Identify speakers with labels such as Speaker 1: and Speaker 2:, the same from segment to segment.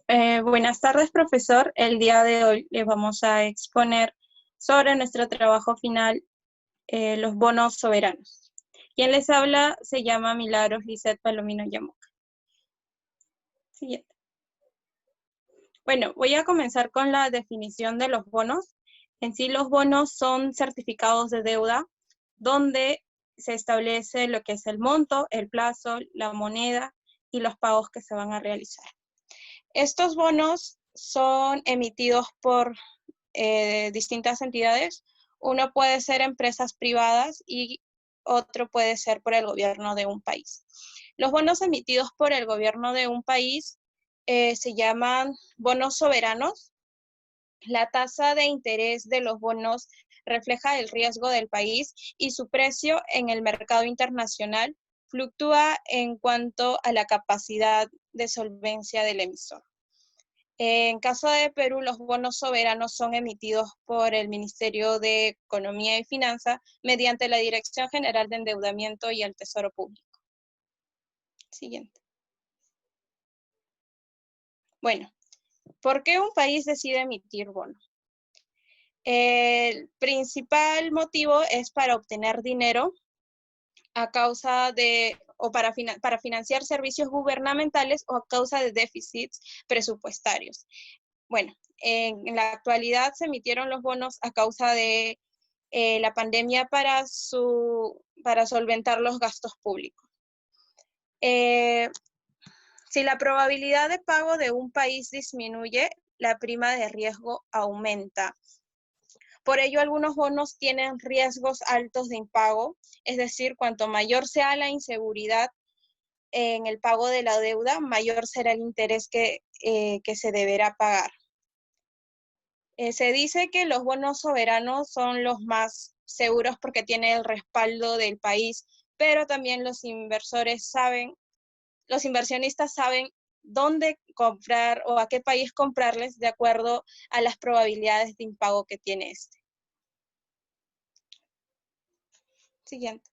Speaker 1: Buenas tardes, profesor. El día de hoy les vamos a exponer sobre nuestro trabajo final, los bonos soberanos. Quien les habla se llama Milagros Lizeth Palomino Yamoca. Siguiente. Bueno, voy a comenzar con la definición de los bonos. En sí, los bonos son certificados de deuda donde se establece lo que es el monto, el plazo, la moneda y los pagos que se van a realizar. Estos bonos son emitidos por distintas entidades. Uno puede ser empresas privadas y otro puede ser por el gobierno de un país. Los bonos emitidos por el gobierno de un país se llaman bonos soberanos. La tasa de interés de los bonos refleja el riesgo del país y su precio en el mercado internacional fluctúa en cuanto a la capacidad de solvencia del emisor. En caso de Perú, los bonos soberanos son emitidos por el Ministerio de Economía y Finanzas mediante la Dirección General de Endeudamiento y el Tesoro Público. Siguiente. Bueno, ¿por qué un país decide emitir bonos? El principal motivo es para obtener dinero a causa de, o para financiar servicios gubernamentales o a causa de déficits presupuestarios. Bueno, en la actualidad se emitieron los bonos a causa de la pandemia para solventar los gastos públicos. Si la probabilidad de pago de un país disminuye, la prima de riesgo aumenta. Por ello, algunos bonos tienen riesgos altos de impago, es decir, cuanto mayor sea la inseguridad en el pago de la deuda, mayor será el interés que se deberá pagar. Se dice que los bonos soberanos son los más seguros porque tienen el respaldo del país, pero también los inversionistas saben dónde comprar o a qué país comprarles de acuerdo a las probabilidades de impago que tiene este. Siguiente.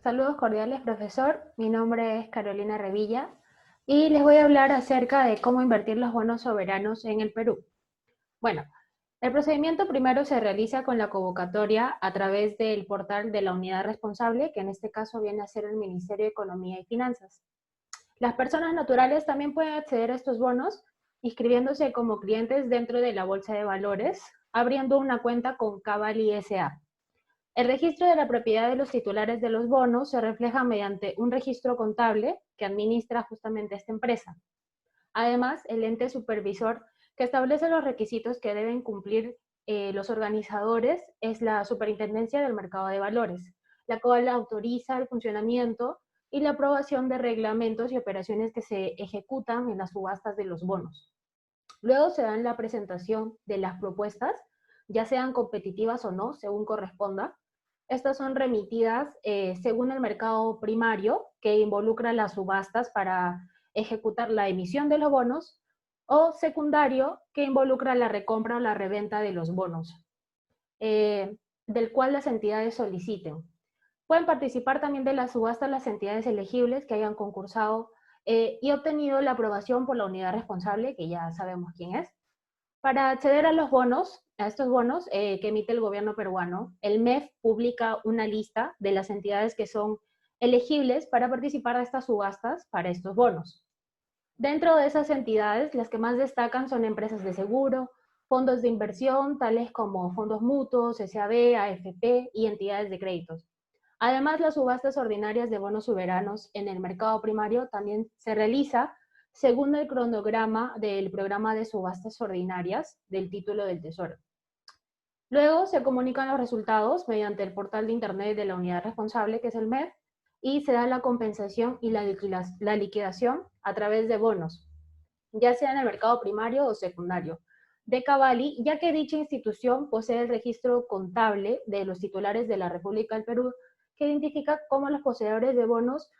Speaker 2: Saludos cordiales, profesor. Mi nombre es Carolina Revilla y les voy a hablar acerca de cómo invertir los bonos soberanos en el Perú. Bueno, el procedimiento primero se realiza con la convocatoria a través del portal de la unidad responsable, que en este caso viene a ser el Ministerio de Economía y Finanzas. Las personas naturales también pueden acceder a estos bonos inscribiéndose como clientes dentro de la Bolsa de Valores, abriendo una cuenta con Cavalli S.A. El registro de la propiedad de los titulares de los bonos se refleja mediante un registro contable que administra justamente esta empresa. Además, el ente supervisor que establece los requisitos que deben cumplir los organizadores es la Superintendencia del Mercado de Valores, la cual autoriza el funcionamiento y la aprobación de reglamentos y operaciones que se ejecutan en las subastas de los bonos. Luego se dan la presentación de las propuestas, ya sean competitivas o no, según corresponda. Estas son remitidas según el mercado primario, que involucra las subastas para ejecutar la emisión de los bonos, o secundario, que involucra la recompra o la reventa de los bonos, del cual las entidades soliciten. Pueden participar también de la subasta las entidades elegibles que hayan concursado y obtenido la aprobación por la unidad responsable, que ya sabemos quién es. Para acceder a los bonos, a estos bonos que emite el gobierno peruano, el MEF publica una lista de las entidades que son elegibles para participar de estas subastas para estos bonos. Dentro de esas entidades, las que más destacan son empresas de seguro, fondos de inversión, tales como fondos mutuos, SAB, AFP y entidades de créditos. Además, las subastas ordinarias de bonos soberanos en el mercado primario también se realiza según el cronograma del programa de subastas ordinarias del título del Tesoro. Luego se comunican los resultados mediante el portal de internet de la unidad responsable, que es el MEF, y se da la compensación y la liquidación a través de bonos, ya sea en el mercado primario o secundario, de Cavalli, ya que dicha institución posee el registro contable de los titulares de la República del Perú, que identifica como los poseedores de bonos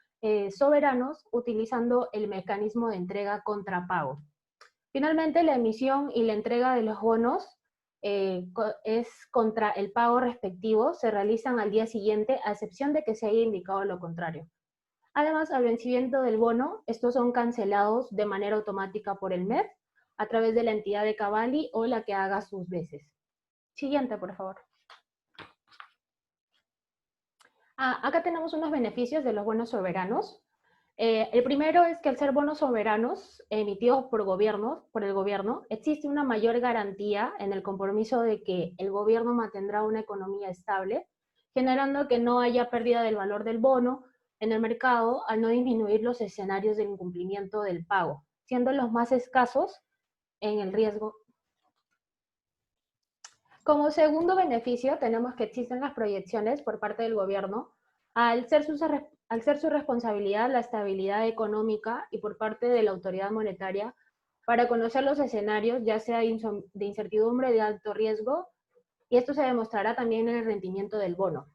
Speaker 2: soberanos utilizando el mecanismo de entrega contra pago. Finalmente, la emisión y la entrega de los bonos es contra el pago respectivo, se realizan al día siguiente, a excepción de que se haya indicado lo contrario. Además, al vencimiento del bono, estos son cancelados de manera automática por el MEF a través de la entidad de Cavalli o la que haga sus veces. Siguiente, por favor. Acá tenemos unos beneficios de los bonos soberanos. El primero es que al ser bonos soberanos emitidos por el gobierno, existe una mayor garantía en el compromiso de que el gobierno mantendrá una economía estable, generando que no haya pérdida del valor del bono en el mercado al no disminuir los escenarios del incumplimiento del pago, siendo los más escasos en el riesgo. Como segundo beneficio, tenemos que existen las proyecciones por parte del gobierno, al ser su responsabilidad la estabilidad económica y por parte de la autoridad monetaria para conocer los escenarios, ya sea de incertidumbre de alto riesgo, y esto se demostrará también en el rendimiento del bono.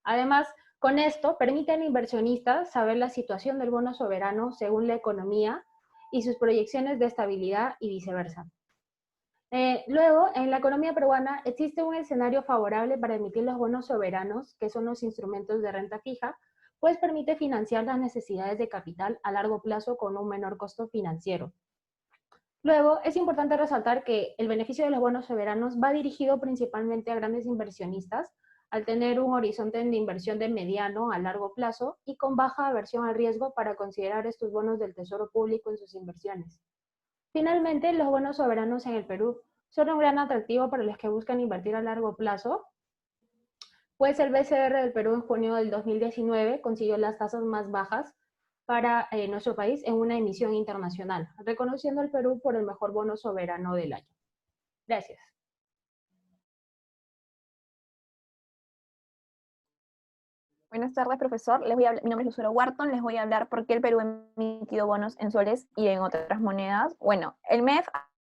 Speaker 2: Además, con esto permite al inversionista saber la situación del bono soberano según la economía y sus proyecciones de estabilidad y viceversa. Luego, en la economía peruana existe un escenario favorable para emitir los bonos soberanos, que son los instrumentos de renta fija, pues permite financiar las necesidades de capital a largo plazo con un menor costo financiero. Luego, es importante resaltar que el beneficio de los bonos soberanos va dirigido principalmente a grandes inversionistas, al tener un horizonte de inversión de mediano a largo plazo y con baja aversión al riesgo para considerar estos bonos del Tesoro Público en sus inversiones. Finalmente, los bonos soberanos en el Perú son un gran atractivo para los que buscan invertir a largo plazo, pues el BCR del Perú en junio del 2019 consiguió las tasas más bajas para nuestro país en una emisión internacional, reconociendo al Perú por el mejor bono soberano del año. Gracias.
Speaker 3: Buenas tardes, profesor. Mi nombre es Lucero Wharton. Les voy a hablar por qué el Perú ha emitido bonos en soles y en otras monedas. Bueno, el MEF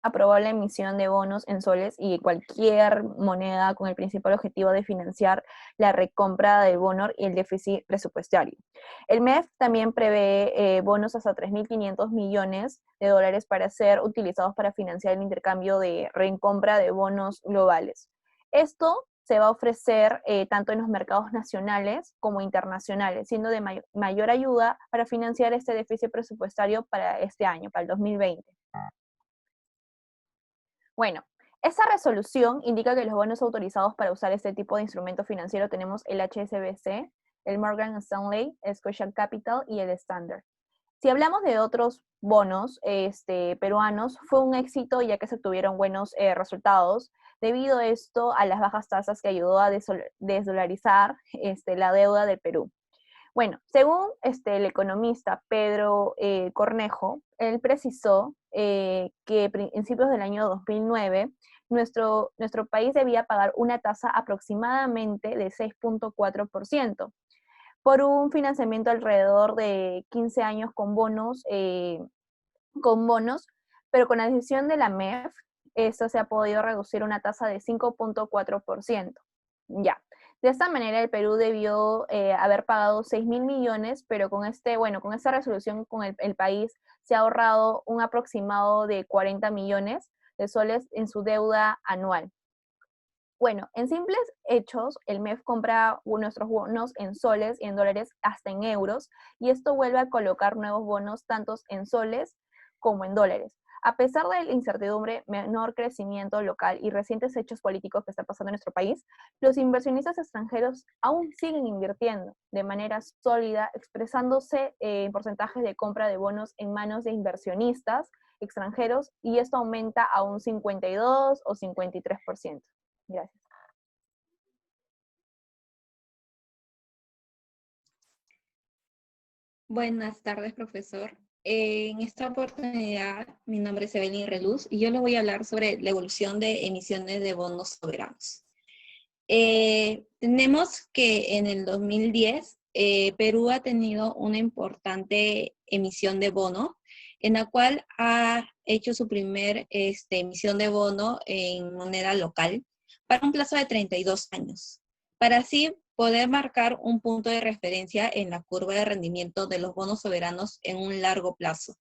Speaker 3: aprobó la emisión de bonos en soles y cualquier moneda con el principal objetivo de financiar la recompra del bono y el déficit presupuestario. El MEF también prevé bonos hasta 3.500 millones de dólares para ser utilizados para financiar el intercambio de recompra de bonos globales. Esto se va a ofrecer tanto en los mercados nacionales como internacionales, siendo de mayor ayuda para financiar este déficit presupuestario para este año, para el 2020. Bueno, esa resolución indica que los bonos autorizados para usar este tipo de instrumento financiero tenemos el HSBC, el Morgan Stanley, el Scotia Capital y el Standard. Si hablamos de otros bonos peruanos, fue un éxito ya que se obtuvieron buenos resultados, debido a esto a las bajas tasas que ayudó a desdolarizar la deuda del Perú. Bueno, según el economista Pedro Cornejo, él precisó que a principios del año 2009 nuestro país debía pagar una tasa aproximadamente de 6.4% por un financiamiento alrededor de 15 años con bonos, pero con la decisión de la MEF, esto se ha podido reducir una tasa de 5.4%. Ya. De esta manera, el Perú debió haber pagado 6.000 millones, pero con esta resolución con el país se ha ahorrado un aproximado de 40 millones de soles en su deuda anual. Bueno, en simples hechos, el MEF compra nuestros bonos en soles y en dólares hasta en euros, y esto vuelve a colocar nuevos bonos tanto en soles como en dólares. A pesar de la incertidumbre, menor crecimiento local y recientes hechos políticos que están pasando en nuestro país, los inversionistas extranjeros aún siguen invirtiendo de manera sólida, expresándose en porcentajes de compra de bonos en manos de inversionistas extranjeros, y esto aumenta a un 52 o 53%. Gracias.
Speaker 4: Buenas tardes, profesor. En esta oportunidad, mi nombre es Evelyn Reluz y yo les voy a hablar sobre la evolución de emisiones de bonos soberanos. Tenemos que en el 2010, Perú ha tenido una importante emisión de bono, en la cual ha hecho su primer emisión de bono en moneda local para un plazo de 32 años, para así poder marcar un punto de referencia en la curva de rendimiento de los bonos soberanos en un largo plazo.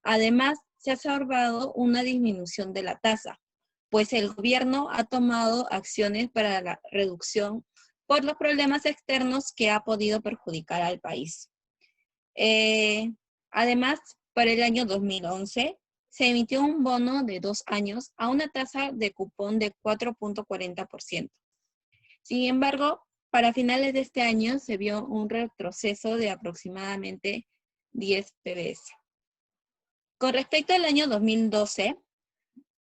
Speaker 4: Además, se ha observado una disminución de la tasa, pues el gobierno ha tomado acciones para la reducción por los problemas externos que ha podido perjudicar al país. Además, para el año 2011, se emitió un bono de 2 años a una tasa de cupón de 4.40%. Sin embargo, para finales de este año se vio un retroceso de aproximadamente 10 PBS. Con respecto al año 2012,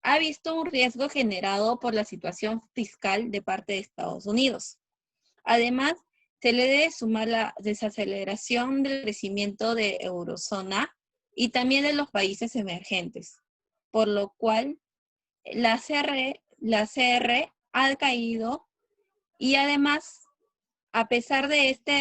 Speaker 4: ha visto un riesgo generado por la situación fiscal de parte de Estados Unidos. Además, se le debe sumar la desaceleración del crecimiento de eurozona y también de los países emergentes, por lo cual la CR ha caído y además, a pesar de esta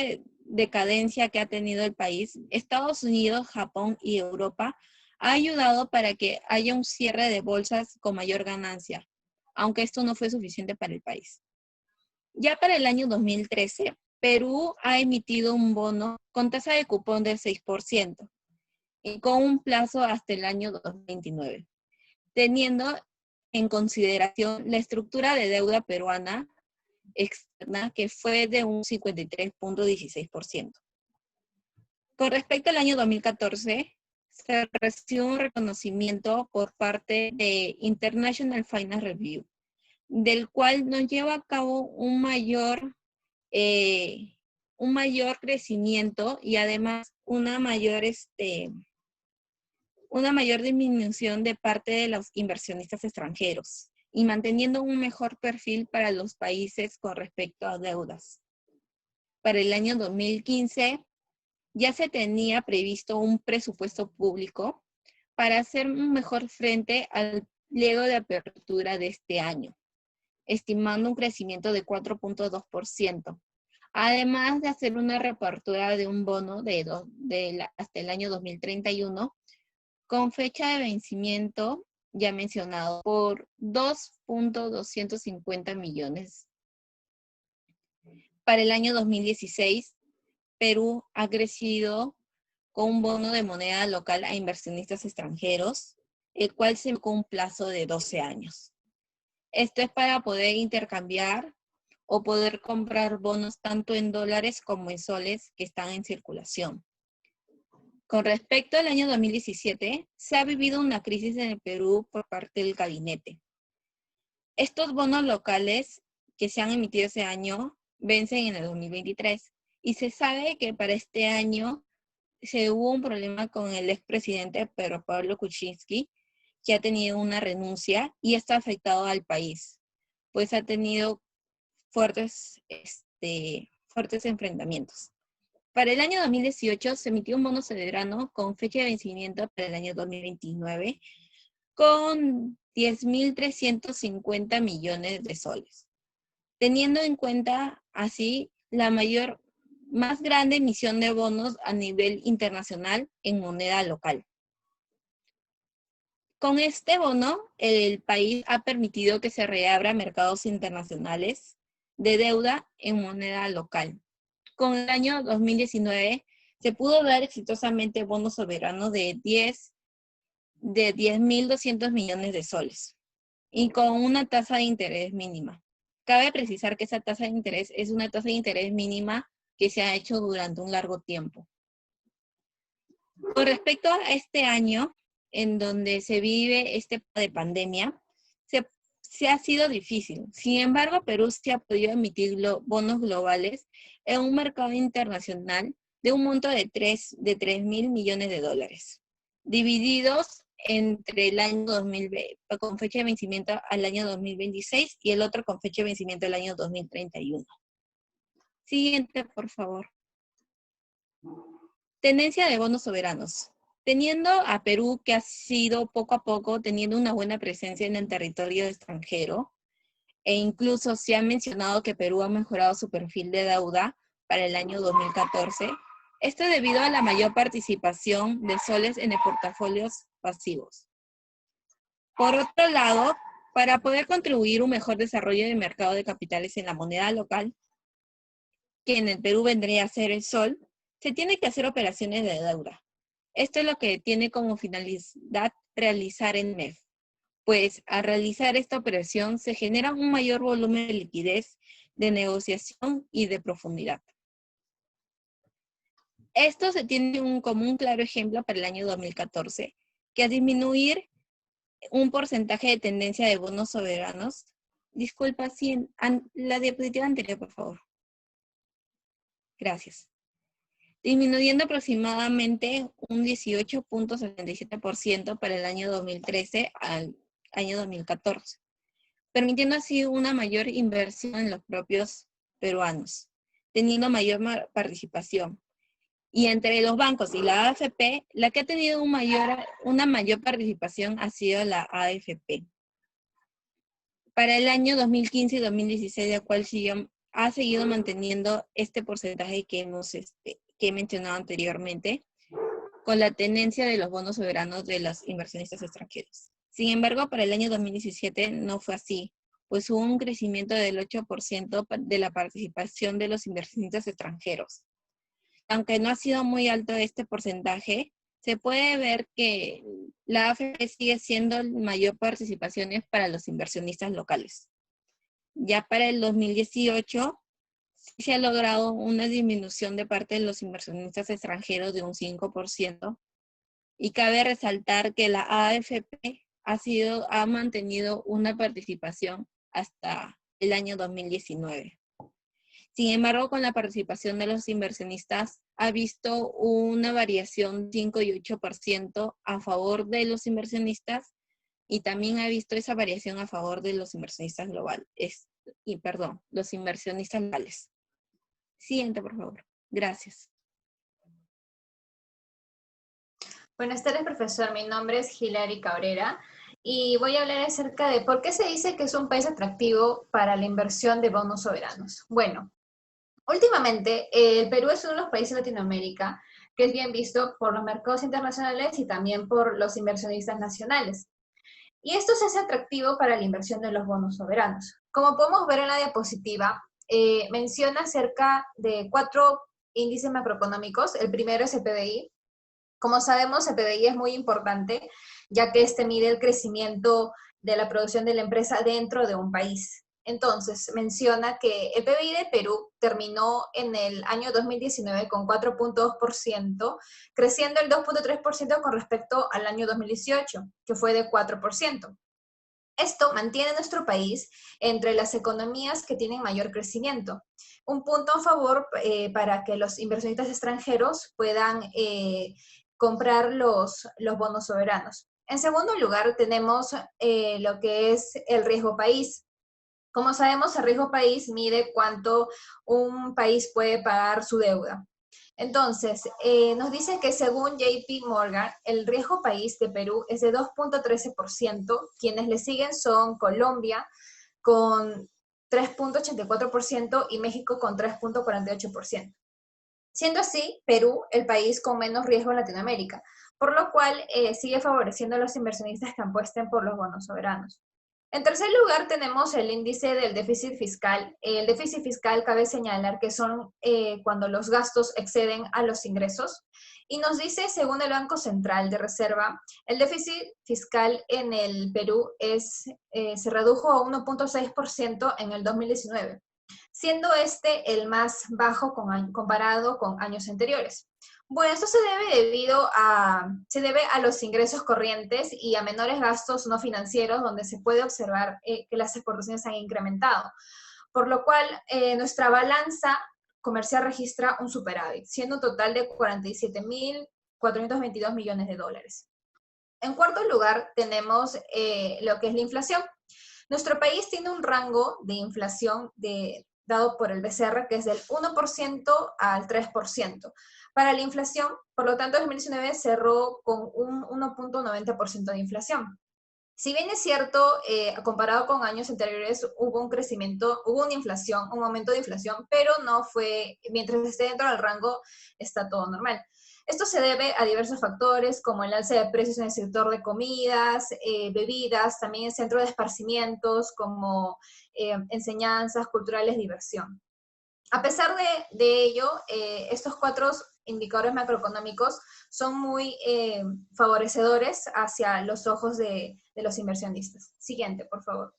Speaker 4: decadencia que ha tenido el país, Estados Unidos, Japón y Europa ha ayudado para que haya un cierre de bolsas con mayor ganancia, aunque esto no fue suficiente para el país. Ya para el año 2013, Perú ha emitido un bono con tasa de cupón del 6% y con un plazo hasta el año 2029, teniendo en consideración la estructura de deuda peruana externa que fue de un 53.16%. Con respecto al año 2014, se recibió un reconocimiento por parte de International Finance Review, del cual nos lleva a cabo un mayor crecimiento y además una mayor disminución de parte de los inversionistas extranjeros y manteniendo un mejor perfil para los países con respecto a deudas. Para el año 2015 ya se tenía previsto un presupuesto público para hacer un mejor frente al pliego de apertura de este año, estimando un crecimiento de 4.2%, además de hacer una reapertura de un bono hasta el año 2031, con fecha de vencimiento ya mencionado por 2.250 millones. Para el año 2016, Perú ha crecido con un bono de moneda local a inversionistas extranjeros, el cual se con un plazo de 12 años. Esto es para poder intercambiar o poder comprar bonos tanto en dólares como en soles que están en circulación. Con respecto al año 2017, se ha vivido una crisis en el Perú por parte del gabinete. Estos bonos locales que se han emitido ese año vencen en el 2023 y se sabe que para este año se hubo un problema con el expresidente Pedro Pablo Kuczynski, que ha tenido una renuncia y esto ha afectado al país, pues ha tenido fuertes enfrentamientos. Para el año 2018 se emitió un bono soberano con fecha de vencimiento para el año 2029 con 10.350 millones de soles, teniendo en cuenta así la más grande emisión de bonos a nivel internacional en moneda local. Con este bono, el país ha permitido que se reabra mercados internacionales de deuda en moneda local. Con el año 2019 se pudo dar exitosamente bonos soberanos de 10.200 millones de soles y con una tasa de interés mínima. Cabe precisar que esa tasa de interés es una tasa de interés mínima que se ha hecho durante un largo tiempo. Con respecto a este año, en donde se vive de pandemia, se ha sido difícil. Sin embargo, Perú sí ha podido emitir bonos globales en un mercado internacional de un monto de 3.000 millones de dólares, divididos entre el año 2020, con fecha de vencimiento al año 2026 y el otro con fecha de vencimiento al año 2031. Siguiente, por favor. Tendencia de bonos soberanos. Teniendo a Perú, que ha sido poco a poco teniendo una buena presencia en el territorio extranjero, e incluso se ha mencionado que Perú ha mejorado su perfil de deuda para el año 2014, esto debido a la mayor participación de soles en los portafolios pasivos. Por otro lado, para poder contribuir a un mejor desarrollo del mercado de capitales en la moneda local, que en el Perú vendría a ser el sol, se tiene que hacer operaciones de deuda. Esto es lo que tiene como finalidad realizar el MEF, pues al realizar esta operación se genera un mayor volumen de liquidez, de negociación y de profundidad. Esto se tiene como un claro ejemplo para el año 2014, que al disminuir un porcentaje de tendencia de bonos soberanos, disculpa, sí, la diapositiva anterior, por favor. Gracias. Disminuyendo aproximadamente un 18.77% para el año 2013 al año 2014, permitiendo así una mayor inversión en los propios peruanos, teniendo mayor participación. Y entre los bancos y la AFP, la que ha tenido una mayor participación ha sido la AFP. Para el año 2015 y 2016, la cual ha seguido manteniendo este porcentaje que he mencionado anteriormente, con la tendencia de los bonos soberanos de los inversionistas extranjeros. Sin embargo, para el año 2017 no fue así, pues hubo un crecimiento del 8% de la participación de los inversionistas extranjeros. Aunque no ha sido muy alto este porcentaje, se puede ver que la AFP sigue siendo mayor participación para los inversionistas locales. Ya para el 2018, sí se ha logrado una disminución de parte de los inversionistas extranjeros de un 5%, y cabe resaltar que la AFP ha mantenido una participación hasta el año 2019. Sin embargo, con la participación de los inversionistas ha visto una variación 5 y 8% a favor de los inversionistas, y también ha visto esa variación a favor de los inversionistas los inversionistas locales. Siguiente, por favor. Gracias.
Speaker 5: Buenas tardes, profesor. Mi nombre es Hilary Cabrera y voy a hablar acerca de por qué se dice que es un país atractivo para la inversión de bonos soberanos. Bueno, últimamente el Perú es uno de los países de Latinoamérica que es bien visto por los mercados internacionales y también por los inversionistas nacionales. Y esto se hace atractivo para la inversión de los bonos soberanos. Como podemos ver en la diapositiva, menciona cerca de 4 índices macroeconómicos. El primero es el PBI. Como sabemos, el PBI es muy importante, ya que este mide el crecimiento de la producción de la empresa dentro de un país. Entonces, menciona que el PBI de Perú terminó en el año 2019 con 4.2%, creciendo el 2.3% con respecto al año 2018, que fue de 4%. Esto mantiene a nuestro país entre las economías que tienen mayor crecimiento. Un punto a favor para que los inversionistas extranjeros puedan comprar los bonos soberanos. En segundo lugar, tenemos lo que es el riesgo país. Como sabemos, el riesgo país mide cuánto un país puede pagar su deuda. Entonces, nos dice que según JP Morgan, el riesgo país de Perú es de 2.13%, quienes le siguen son Colombia con 3.84% y México con 3.48%. Siendo así, Perú el país con menos riesgo en Latinoamérica, por lo cual sigue favoreciendo a los inversionistas que apuesten por los bonos soberanos. En tercer lugar, tenemos el índice del déficit fiscal. El déficit fiscal cabe señalar que son cuando los gastos exceden a los ingresos. Y nos dice, según el Banco Central de Reserva, el déficit fiscal en el Perú se redujo a 1.6% en el 2019, siendo este el más bajo comparado con años anteriores. Bueno, esto se debe a los ingresos corrientes y a menores gastos no financieros, donde se puede observar que las exportaciones han incrementado, por lo cual nuestra balanza comercial registra un superávit, siendo un total de 47.422 millones de dólares. En cuarto lugar, tenemos lo que es la inflación. Nuestro país tiene un rango de inflación dado por el BCR, que es del 1% al 3%. Para la inflación, por lo tanto, el 2019 cerró con un 1.90% de inflación. Si bien es cierto, comparado con años anteriores, hubo un crecimiento, hubo una inflación, un aumento de inflación, pero no fue, mientras esté dentro del rango, está todo normal. Esto se debe a diversos factores, como el alza de precios en el sector de comidas, bebidas, también en centros de esparcimientos, como enseñanzas, culturales, diversión. A pesar de ello, estos 4 indicadores macroeconómicos son muy favorecedores hacia los ojos de los inversionistas. Siguiente, por favor.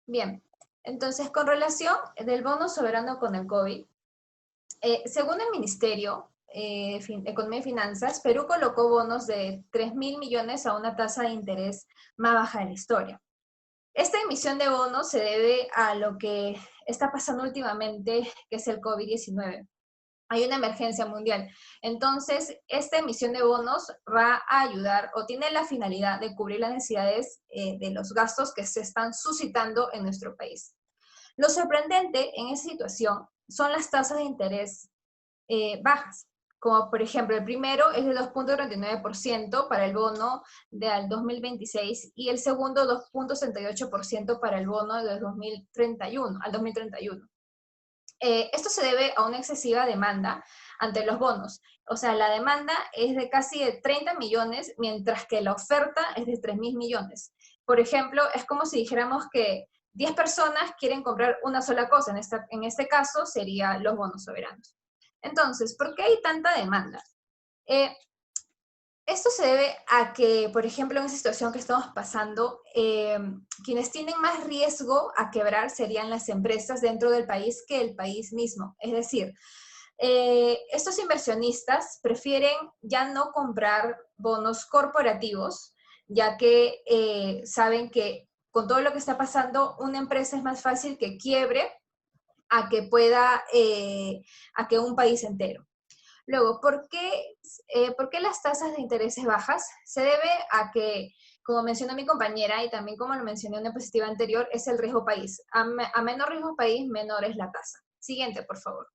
Speaker 5: Bien, entonces con relación del bono soberano con el COVID, Según el Ministerio de Economía y Finanzas, Perú colocó bonos de 3.000 millones a una tasa de interés más baja de la historia. Esta emisión de bonos se debe a lo que está pasando últimamente, que es el COVID-19. Hay una emergencia mundial. Entonces, esta emisión de bonos va a ayudar o tiene la finalidad de cubrir las necesidades de los gastos que se están suscitando en nuestro país. Lo sorprendente en esa situación son las tasas de interés bajas, como por ejemplo el primero es de 2.39% para el bono del 2026 y el segundo 2.68% para el bono del 2031, al 2031. Esto se debe a una excesiva demanda ante los bonos. O sea, la demanda es de casi de 30 millones, mientras que la oferta es de 3.000 millones. Por ejemplo, es como si dijéramos que 10 personas quieren comprar una sola cosa. En este caso, serían los bonos soberanos. Entonces, ¿por qué hay tanta demanda? Esto se debe a que, por ejemplo, en esa situación que estamos pasando, quienes tienen más riesgo a quebrar serían las empresas dentro del país que el país mismo. Es decir, estos inversionistas prefieren ya no comprar bonos corporativos, ya que saben que con todo lo que está pasando, una empresa es más fácil que quiebre a que pueda, a que un país entero. Luego, ¿por qué las tasas de intereses bajas? Se debe a que, como mencionó mi compañera y también como lo mencioné en una diapositiva anterior, es el riesgo país. A menor riesgo país, menor es la tasa. Siguiente, por favor.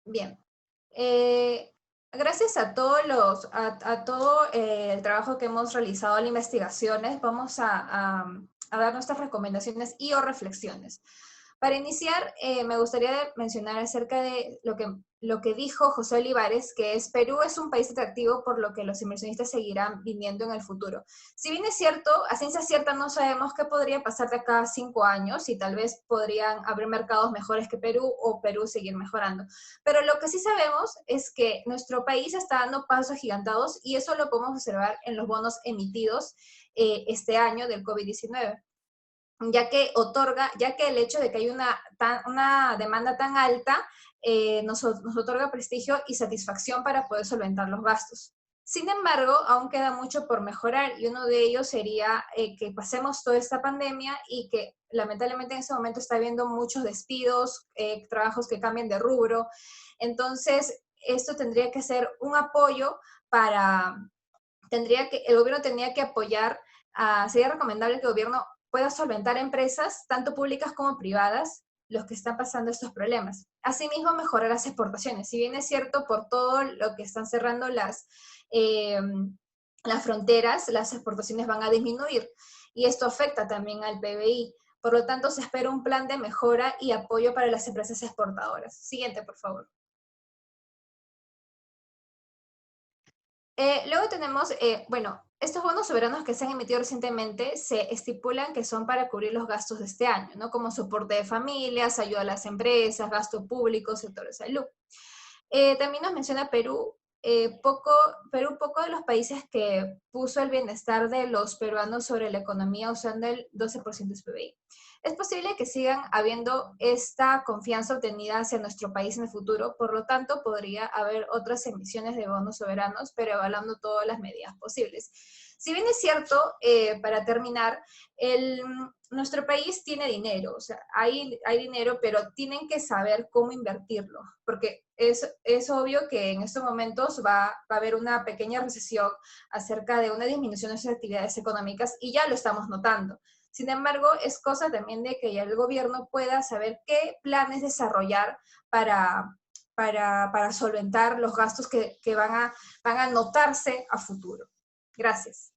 Speaker 5: Bien. Gracias a todo el trabajo que hemos realizado en investigaciones, vamos a dar nuestras recomendaciones y o reflexiones. Para iniciar, me gustaría mencionar acerca de lo que dijo José Olivares, que es Perú es un país atractivo por lo que los inversionistas seguirán viniendo en el futuro. Si bien es cierto, a ciencia cierta no sabemos qué podría pasar de acá a 5 años y tal vez podrían haber mercados mejores que Perú o Perú seguir mejorando. Pero lo que sí sabemos es que nuestro país está dando pasos agigantados y eso lo podemos observar en los bonos emitidos este año del COVID-19. Ya que el hecho de que hay una demanda tan alta nos otorga prestigio y satisfacción para poder solventar los gastos. Sin embargo, aún queda mucho por mejorar y uno de ellos sería que pasemos toda esta pandemia y que lamentablemente en este momento está habiendo muchos despidos, trabajos que cambian de rubro. Entonces, esto tendría que ser un apoyo el gobierno tendría que apoyar, sería recomendable que el gobierno pueda solventar empresas, tanto públicas como privadas, los que están pasando estos problemas. Asimismo, mejorar las exportaciones. Si bien es cierto, por todo lo que están cerrando las fronteras, las exportaciones van a disminuir. Y esto afecta también al PBI. Por lo tanto, se espera un plan de mejora y apoyo para las empresas exportadoras. Siguiente, por favor. Luego tenemos, estos bonos soberanos que se han emitido recientemente se estipulan que son para cubrir los gastos de este año, ¿no? Como soporte de familias, ayuda a las empresas, gasto público, sector de salud. También nos menciona Perú, poco de los países que puso el bienestar de los peruanos sobre la economía usando el 12% de su PBI. Es posible que sigan habiendo esta confianza obtenida hacia nuestro país en el futuro, por lo tanto podría haber otras emisiones de bonos soberanos, pero evaluando todas las medidas posibles. Si bien es cierto, para terminar, nuestro país tiene dinero, o sea, hay dinero, pero tienen que saber cómo invertirlo, porque es obvio que en estos momentos va a haber una pequeña recesión acerca de una disminución de sus actividades económicas y ya lo estamos notando. Sin embargo, es cosa también de que ya el gobierno pueda saber qué planes desarrollar para solventar los gastos que van a notarse a futuro. Gracias.